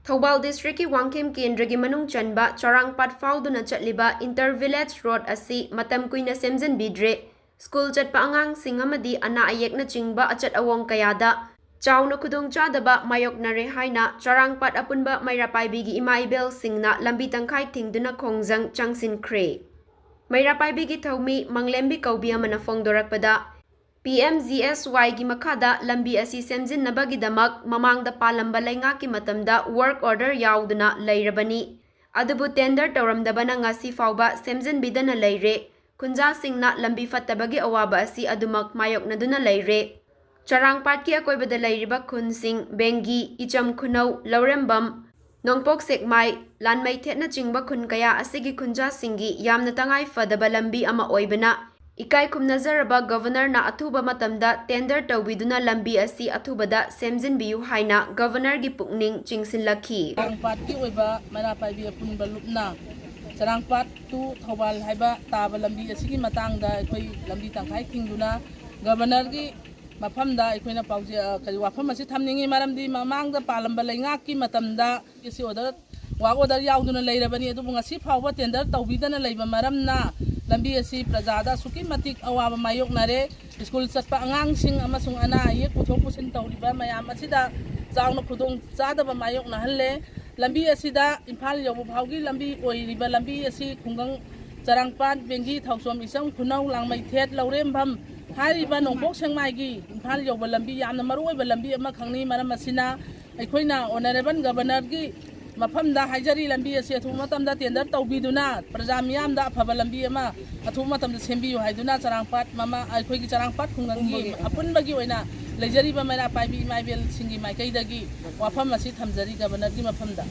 Thobal District ki Wangkem Kendra gi manung chanba Charangpat fauduna chatliba Inter-Village Road asi matam kuina semjan bidre. School chatpa angang singamadi ana ayekna chingba achat awong kayada. Chawna khudong chadaba mayoknare haina Charangpat apunba Mairapai gi imaibel singna Lambi Tangkhai Thingduna Khongjang Changsinkhre. Mairapai gi thaumi Lambi kaubi amana fongdorakpada PMGSY gi makada lambi asi semjin nabagi-damak mamangda palamba laingaki matamda work order yauduna leirabani. Adubu tender tauramdabana ngasi fauba semjin bidana leire. Khunja singna lambi fattabagi awaba asi adumak mayoknaduna leire. Charangpat ki akoibada leiriba khunsing Bengi, Icham Khunau, Laurembam, Nongpok Sekmai, Lanmai Thetna chingba khun kaya asigi khunja singi yamna tangai fadaba lambi ama oibana. Ikai kumnazaraba Governor na athuba matamda tender tawbiduna lambi asi athubada semjin biyu haina Governor gi pukning chingsinlakhi. Charangpat ki oiba Mairapai bi apunba lupna Charangpat tu Thobal haiba taba lambi asigi matangda ekoi lambi Tangkhai Thingduna Governor gi mafamda ekoina pauje kari wafam asi thamningi maramdi mamangda palamba leingaki matamda isi order wa order yauduna leirabani adu ngasi fawba tender tawbidana leiba maramna lambi asi prajada suki matik awaba mayoknare school chatpa angangsing amasung ana ayek puthok pusin tawriba mayam asida chawna khudong chadaba mayokna halle lambi asida Imphal yobu phawgi lambi oiriba lambi asi khungang Charangpat Bengi Thausom Isam Khunau Langmai Thet Laurembam hariba Nongpok Sengmai gi Imphal yobu lambi yamna maruoiba lambi ama khangni maram asina aikoina honorable governor gi mafamda haijari lambi asi athu matamda tender tawbiduna praja miyamda afaba lambi ama athu matamda sembiyu haiduna Charangpat mama akhoi gi Charangpat khungangi apunbagi oina leijari ba Mairapai bi maibel singi maikaidagi wafam asi thamjari governor gi mafamda